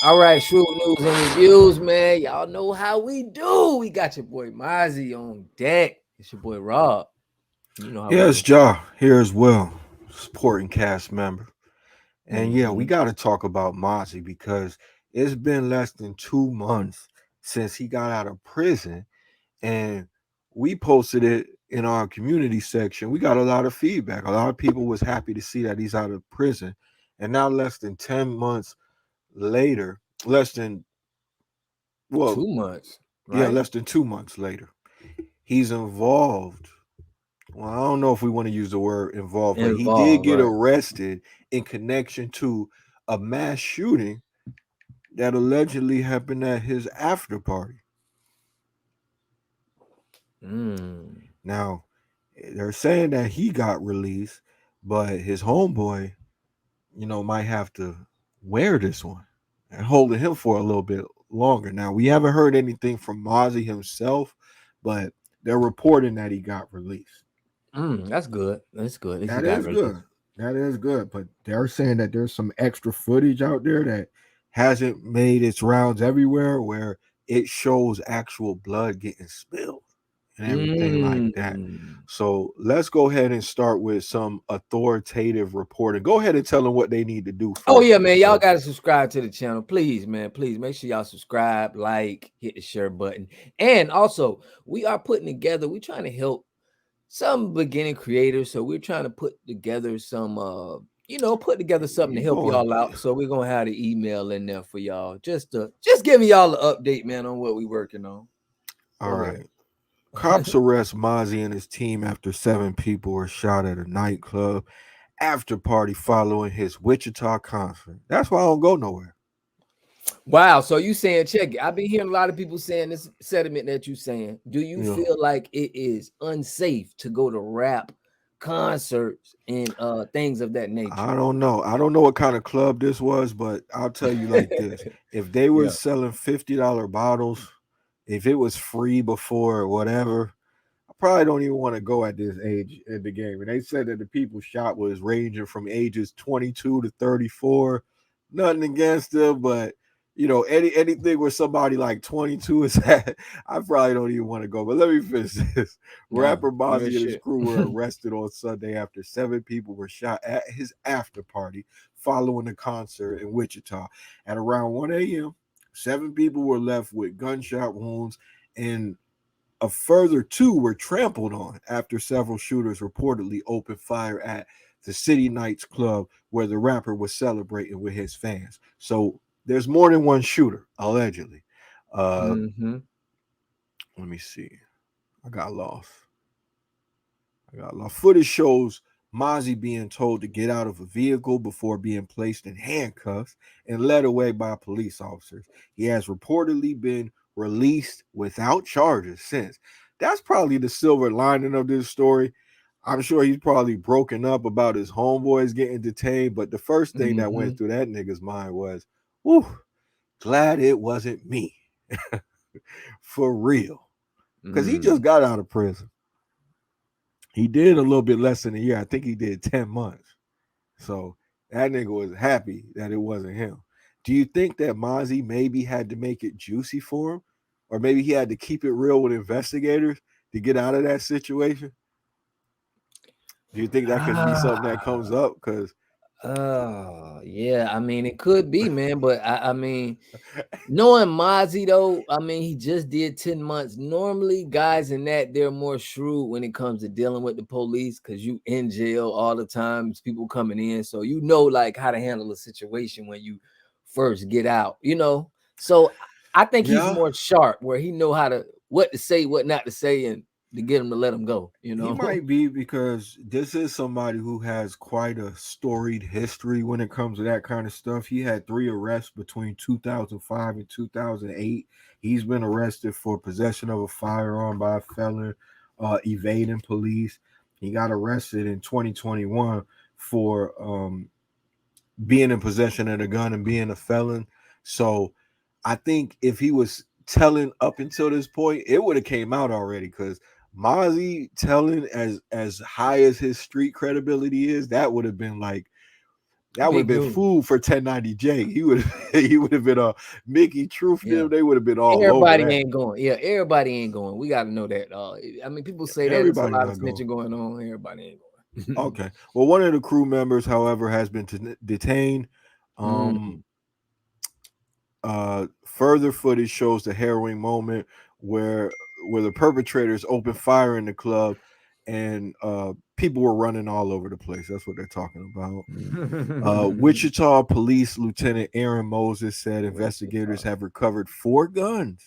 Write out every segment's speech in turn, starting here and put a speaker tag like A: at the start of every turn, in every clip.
A: All right, Shrew News and Reviews, man. Y'all know how we do. We got your boy Mozzy on deck. It's your boy Rob. You know how we do.
B: Yes, Ja here as well, supporting cast member. And yeah, we
A: Mm-hmm.
B: got to talk about Mozzy because it's been less than 2 months since he got out of prison, and we posted it in our community section. We got a lot of feedback. A lot of people was happy to see that he's out of prison, and now less than 10 months later, less than well,
A: 2 months,
B: yeah,
A: right?
B: less than 2 months later, he's involved. Well, I don't know if we want to use the word involved, but he did
A: Involved,
B: get
A: right?
B: arrested in connection to a mass shooting that allegedly happened at his after party.
A: Mm.
B: Now, they're saying that he got released, but his homeboy, might have to wear this one and holding him for a little bit longer. Now, we haven't heard anything from Mozzie himself, but they're reporting that he got released.
A: That's good. That's good. At least he
B: That
A: got
B: is
A: released.
B: good. That is good. But they're saying that there's some extra footage out there that hasn't made its rounds everywhere where it shows actual blood getting spilled and everything like that.
A: Mm.
B: So let's go ahead and start with some authoritative reporting. Go ahead and tell them what they need to do
A: Oh
B: first,
A: yeah, man. Y'all
B: bro.
A: gotta subscribe to the channel. Please, man. Please make sure y'all subscribe, like, hit the share button. And also, we are putting together, we're trying to help some beginning creators. So we're trying to put together some put together something to
B: You
A: help
B: going?
A: y'all out. So we're gonna have the email in there for y'all. Just giving y'all an update, man, on what we working on.
B: All
A: Go ahead.
B: right. Cops arrest Mozzie and his team after 7 people were shot at a nightclub after party following his Wichita concert. That's why I don't go nowhere.
A: Wow. So you saying, check it. I've been hearing a lot of people saying this sentiment that you saying. Do you
B: You know,
A: feel like it is unsafe to go to rap concerts and things of that nature?
B: I don't know. I don't know what kind of club this was, but I'll tell you like this. If they were
A: Yeah.
B: selling $50 bottles, if it was free before or whatever, I probably don't even want to go at this age in the game. And they said that the people shot was ranging from ages 22 to 34. Nothing against them, but anything where somebody like 22 is at, I probably don't even want to go. But let me finish this.
A: No,
B: Rapper
A: real
B: Mozzie and his
A: shit.
B: crew were arrested on Sunday after 7 people were shot at his after party following a concert in Wichita. At around 1 a.m., 7 people were left with gunshot wounds, and a further 2 were trampled on after several shooters reportedly opened fire at the City Nights Club where the rapper was celebrating with his fans. So there's more than one shooter, allegedly. Uh,
A: Hmm.
B: let me see. I got lost. Footage shows Mozzie being told to get out of a vehicle before being placed in handcuffs and led away by police officers. He has reportedly been released without charges since. That's probably the silver lining of this story. I'm sure he's probably broken up about his homeboys getting detained, but the first thing that went
A: Hmm.
B: through that nigga's mind was, whew, glad it wasn't me. For real. Because he just
A: Mm.
B: got out of prison. He did a little bit less than a year. I think he did 10 months. So that nigga was happy that it wasn't him. Do you think that Mozzie maybe had to make it juicy for him? Or maybe he had to keep it real with investigators to get out of that situation? Do you think that could be something that comes up? Because
A: Oh, yeah. I mean, it could be, man, but I mean, knowing Mozzie though, I mean, he just did 10 months. Normally, guys in that they're more shrewd when it comes to dealing with the police because you in jail all the time, it's people coming in. So you know like how to handle a situation when you first get out. So I think he's
B: yeah,
A: more sharp where he know how to what to say, what not to say, and to get him to let him go, you
B: he
A: know.
B: might be because this is somebody who has quite a storied history when it comes to that kind of stuff. He had 3 arrests between 2005 and 2008. He's been arrested for possession of a firearm by a felon, evading police. He got arrested in 2021 for being in possession of a gun and being a felon. So I think if he was telling up until this point, it would have came out already because Mozzie telling as high as his street credibility is, that would have been like That would have
A: Big
B: been
A: news.
B: food for 1090J. He would he would have been Mickey Truth
A: Yeah.
B: them. They would have been all over
A: Everybody
B: that.
A: ain't going. Yeah, everybody ain't going. We got to know that. I mean, people say that there's a
B: Everybody
A: lot of
B: not going.
A: snitching going on. Everybody ain't going.
B: Okay. Well, one of the crew members, however, has been detained. Um,
A: Mm.
B: Further footage shows the harrowing moment where the perpetrators opened fire in the club, and people were running all over the place. That's what they're talking about. Wichita Police Lieutenant Aaron Moses said investigators
A: Wichita.
B: have recovered 4 guns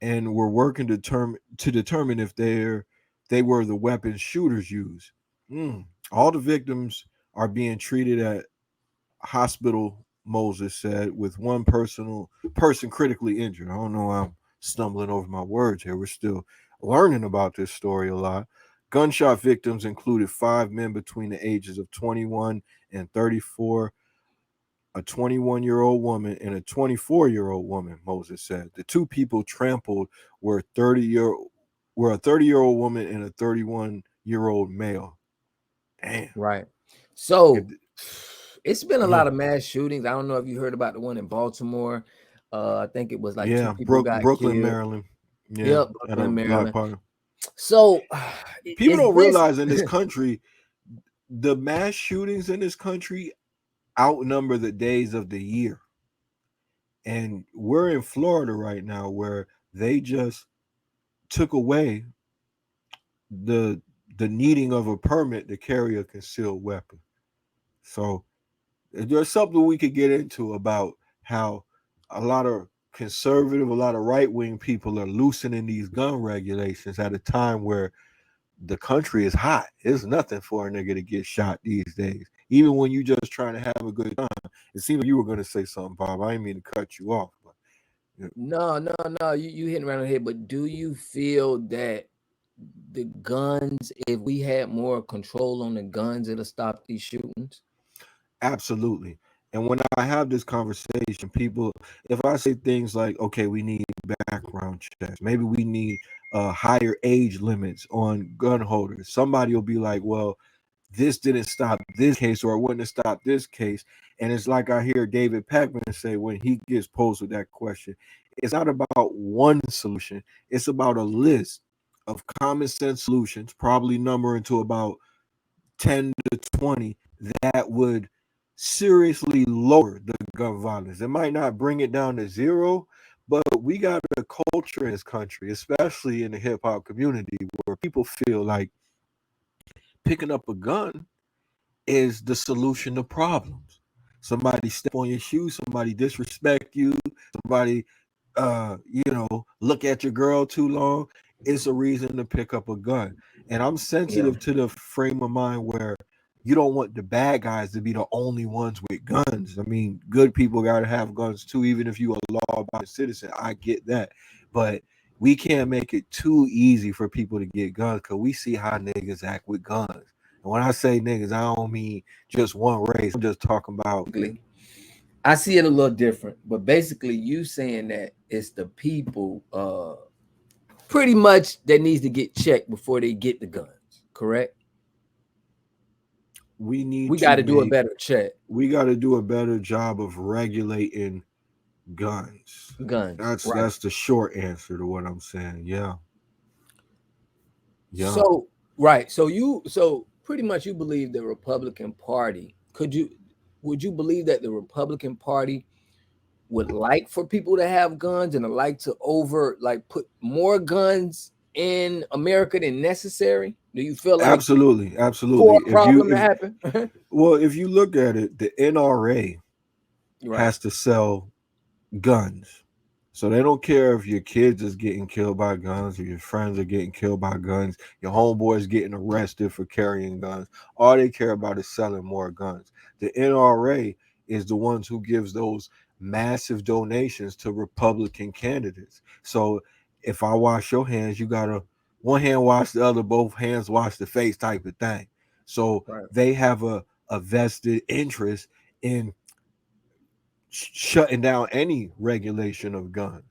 B: and were working to determine if they were the weapons shooters used. All the victims are being treated at hospital, Moses said, with one person critically injured. I don't know why I'm stumbling over my words here. We're still learning about this story a lot. Gunshot victims included 5 men between the ages of 21 and 34, a 21-year-old woman and a 24-year-old woman, Moses said. The two people trampled were 30-year were a 30-year-old woman and a 31-year-old male. Damn.
A: Right.
B: If,
A: So it's been a
B: yeah.
A: lot of mass shootings. I don't know if you heard about the one in Baltimore. I think it was like two
B: Yeah,
A: people got
B: Brooklyn,
A: killed.
B: Maryland. Yeah,
A: Yep,
B: at a
A: Brooklyn,
B: block
A: Maryland.
B: party.
A: So
B: People
A: is
B: don't
A: this
B: realize in this country, the mass shootings in this country outnumber the days of the year. And we're in Florida right now where they just took away the needing of a permit to carry a concealed weapon. So there's something we could get into about how a lot of conservative, a lot of right wing people are loosening these gun regulations at a time where the country is hot. It's nothing for a nigga to get shot these days. Even when you just trying to have a good time. It seemed like you were gonna say something, Bob. I didn't mean to cut you off, but yeah.
A: no, you hitting around the head, but do you feel that the guns, if we had more control on the guns, it'll stop these shootings?
B: Absolutely. And when I have this conversation, people, if I say things like, okay, we need background checks, maybe we need higher age limits on gun holders, somebody will be like, well, this didn't stop this case or it wouldn't have stopped this case. And it's like I hear David Packman say when he gets posed with that question, it's not about one solution, it's about a list of common sense solutions, probably numbering to about 10 to 20 that would seriously lower the gun violence. It might not bring it down to zero, but we got a culture in this country, especially in the hip hop community, where people feel like picking up a gun is the solution to problems. Somebody step on your shoe, somebody disrespect you, somebody look at your girl too long, it's a reason to pick up a gun. And I'm
A: Yeah.
B: sensitive to the frame of mind where you don't want the bad guys to be the only ones with guns. I mean, good people got to have guns too, even if you a law-abiding citizen. I get that, but we can't make it too easy for people to get guns because we see how niggas act with guns. And when I say niggas, I don't mean just one race. I'm just talking about
A: I see it a little different, but basically you saying that it's the people pretty much that needs to get checked before they get the guns, correct?
B: we need
A: We
B: to
A: got to do a
B: make
A: better check.
B: we got to do a better job of regulating guns.
A: Guns, right?
B: That's the short answer to what I'm saying. Yeah, yeah,
A: So, right. So pretty much you believe the Republican Party, would you believe that the Republican Party would like for people to have guns and would like to put more guns in America than necessary? Do you feel like
B: absolutely, absolutely.
A: for a problem to happen?
B: If you look at it, the NRA
A: Right,
B: has to sell guns. So they don't care if your kids is getting killed by guns, or your friends are getting killed by guns, your homeboys getting arrested for carrying guns. All they care about is selling more guns. The NRA is the ones who gives those massive donations to Republican candidates. So if I wash your hands, you gotta one hand wash the other, both hands wash the face type of thing. So
A: right.
B: they have a vested interest in shutting down any regulation of guns.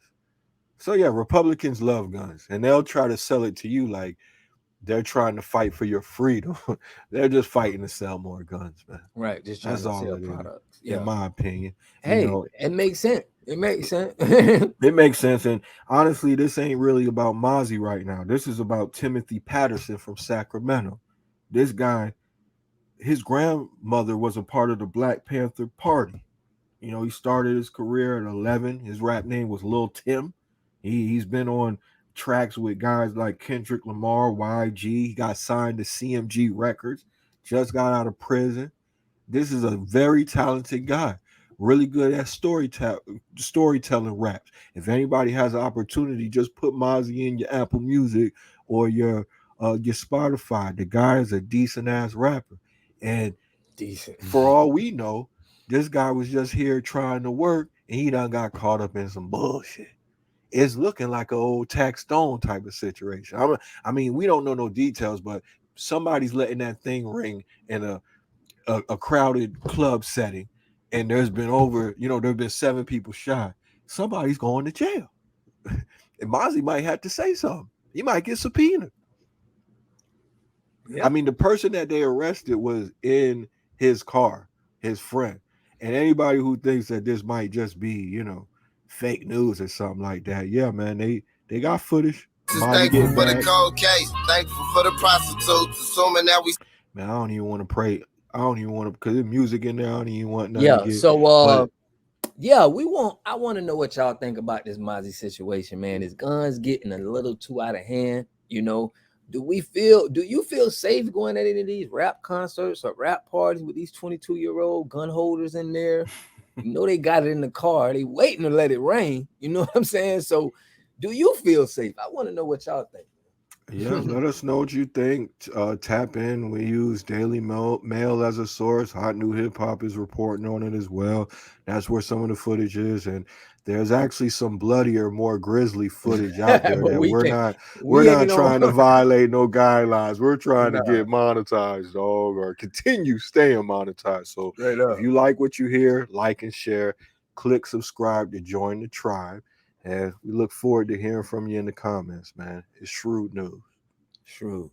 B: So yeah, Republicans love guns, and they'll try to sell it to you like they're trying to fight for your freedom. They're just fighting to sell more guns, man.
A: Right, just trying
B: That's
A: to
B: all
A: sell
B: it is,
A: products.
B: in
A: Yeah.
B: my opinion. You
A: Hey,
B: know,
A: it makes sense. It makes sense.
B: it makes sense. And honestly, this ain't really about Mozzy right now. This is about Timothy Patterson from Sacramento. This guy, his grandmother was a part of the Black Panther Party. You know, he started his career at 11. His rap name was Lil Tim. He's been on tracks with guys like Kendrick Lamar, YG. He got signed to CMG Records. Just got out of prison. This is a very talented guy, really good at storytelling raps. If anybody has an opportunity, just put Mozzie in your Apple Music or your Spotify. The guy is a decent ass rapper, and
A: Decent.
B: for all we know, this guy was just here trying to work, and he done got caught up in some bullshit. It's looking like an old Tax Stone type of situation. I mean, we don't know no details, but somebody's letting that thing ring in a crowded club setting, and there's been there've been 7 people shot. Somebody's going to jail. And Mozzie might have to say something. He might get subpoenaed. I
A: Yep.
B: mean, the person that they arrested was in his car, his friend. And anybody who thinks that this might just be, fake news or something like that, yeah, man, they got footage. Mozzie
C: Thankful
B: getting
C: for the
B: back.
C: cold case. Thankful for the prostitutes. Assuming that we
B: Man, I don't even want to pray. I don't even want to because there's music in there. I don't even want nothing to
A: Yeah.
B: get.
A: So
B: But
A: yeah, I want to know what y'all think about this Mozzie situation, man. Is guns getting a little too out of hand? Do you feel safe going at any of these rap concerts or rap parties with these 22-year-old gun holders in there? They got it in the car. They waiting to let it rain. You know what I'm saying? So do you feel safe? I want to know what y'all
B: yeah,
A: think.
B: let us know what you think. Tap in. We use Daily Mail as a source. Hot New Hip Hop is reporting on it as well. That's where some of the footage is, and there's actually some bloodier, more grisly footage out there
A: But
B: that
A: we
B: we're
A: can't.
B: not we're
A: We ain't
B: not
A: on.
B: trying to violate no guidelines. We're trying to
A: Nah,
B: get monetized, dog, or continue staying monetized. So
A: straight
B: if
A: up.
B: you like what you hear, like and share. Click subscribe to join the tribe. And we look forward to hearing from you in the comments, man. It's Shrewd News.
A: True.